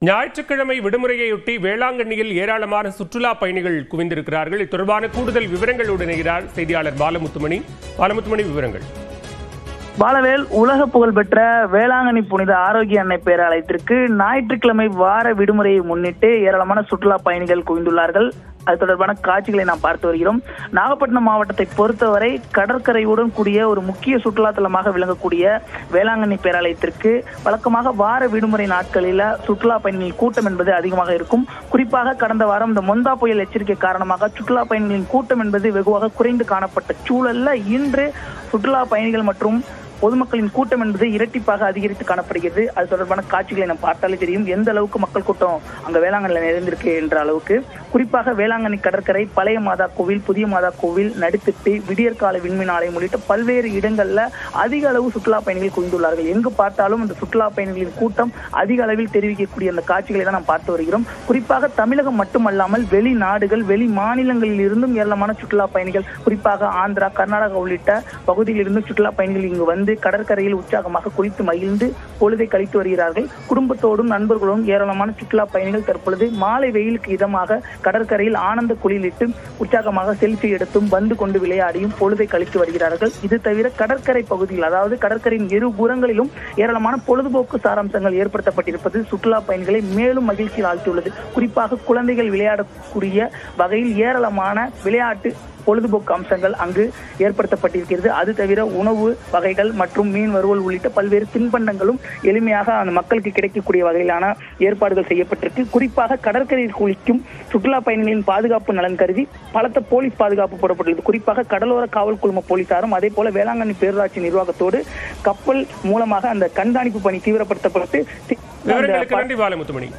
ஞாயிற்றுக்கிழமை விடுமுறையொட்டி வேளாங்கண்ணியில் ஏராளமான சுற்றுலா பயணிகள் குவிந்திருக்கிறார்கள். இது தொடர்பான கூடுதல் விவரங்களோடு இணைகிறார் செய்தியாளர் பாலமுத்துமணி. விவரங்கள். பாலவேல், உலக புகழ்பெற்ற வேளாங்கண்ணி புனித ஆரோக்கிய அன்னை பேராலயத்திற்கு ஞாயிற்றுக்கிழமை வார விடுமுறையை முன்னிட்டு ஏராளமான சுற்றுலா பயணிகள் குவிந்துள்ளார்கள். அது தொடர்பான காட்சிகளை நாம் பார்த்து வருகிறோம். நாகப்பட்டினம் மாவட்டத்தை பொறுத்தவரை கடற்கரையுடன் கூடிய ஒரு முக்கிய சுற்றுலா தலமாக விளங்கக்கூடிய வேளாங்கண்ணி பேராலயத்திற்கு வழக்கமாக வார விடுமுறை நாட்களில் சுற்றுலா பயணிகளின் கூட்டம் என்பது அதிகமாக இருக்கும். குறிப்பாக கடந்த வாரம் இந்த மொந்தா புயல் எச்சரிக்கை காரணமாக சுற்றுலா பயணிகளின் கூட்டம் என்பது வெகுவாக குறைந்து காணப்பட்ட சூழல்ல இன்று சுற்றுலா பயணிகள் மற்றும் பொதுமக்களின் கூட்டம் என்பது இரட்டிப்பாக அதிகரித்து காணப்படுகிறது. அது தொடர்பான காட்சிகளை நாம் பார்த்தாலே தெரியும் எந்த அளவுக்கு மக்கள் கூட்டம் அங்க வேளாங்கண்ணியில் நிறைந்திருக்கு என்ற அளவுக்கு. குறிப்பாக வேளாங்கண்ணி கடற்கரை, பழைய மாதா கோவில், புதிய மாதா கோவில், நடுத்திட்டு, விடியற்கால விண்மீன் ஆலயம் உள்ளிட்ட பல்வேறு இடங்கள்ல அதிக அளவு சுற்றுலா பயணிகள் குவிந்துள்ளார்கள். எங்கு பார்த்தாலும் அந்த சுற்றுலா பயணிகளின் கூட்டம் அதிக அளவில் தெரிவிக்கக்கூடிய அந்த காட்சிகளை தான் நாம் பார்த்து வருகிறோம். குறிப்பாக தமிழகம் மட்டுமல்லாமல் வெளிநாடுகள், வெளி மாநிலங்களில் இருந்தும் ஏராளமான சுற்றுலா பயணிகள், குறிப்பாக ஆந்திரா, கர்நாடகா உள்ளிட்ட பகுதியில் இருந்து சுற்றுலா பயணிகள் இங்கு வந்து கடற்கரையில் உற்சாகமாக குளித்து மகிழ்ந்து பொழுதை கழித்து வருகிறார்கள். குடும்பத்தோடும் நண்பர்களோடும் ஏராளமான சுற்றுலா பயணிகள் தற்பொழுது மாலை வெயிலுக்கு இதமாக கடற்கரையில் ஆனந்த குளிரிட்டு உற்சாகமாக செல்ஃபி எடுத்தும் வந்து கொண்டு விளையாடியும் பொழுதை கழித்து வருகிறார்கள். இது தவிர கடற்கரை பகுதியில், அதாவது கடற்கரையின் இரு புறங்களிலும் ஏராளமான பொழுதுபோக்கு சாராம்சங்கள் ஏற்படுத்தப்பட்டிருப்பது சுற்றுலா பயணிகளை மேலும் மகிழ்ச்சியில் ஆழ்த்தியுள்ளது. குறிப்பாக குழந்தைகள் விளையாடக்கூடிய வகையில் ஏராளமான விளையாட்டு பொழுதுபோக்கு அம்சங்கள் அங்கு ஏற்படுத்தப்பட்டிருக்கிறது. அது தவிர உணவு வகைகள் மற்றும் மீன் வறுவல் உள்ளிட்ட பல்வேறு தின்பண்டங்களும் எளிமையாக அந்த மக்களுக்கு கிடைக்கக்கூடிய வகையிலான ஏற்பாடுகள் செய்யப்பட்டிருக்கு. குறிப்பாக கடற்கரையில் குளிக்கும் சுற்றுலா பயணிகளின் பாதுகாப்பு நலன் கருதி பலத்த போலீஸ் பாதுகாப்பு போடப்பட்டுள்ளது. குறிப்பாக கடலோர காவல் குழும போலீசாரும் அதே போல வேளாங்கண்ணி பேரூராட்சி நிர்வாகத்தோடு கப்பல் மூலமாக அந்த கண்காணிப்பு பணி தீவிரப்படுத்தப்பட்டு நன்றி பாலமுத்துமணி.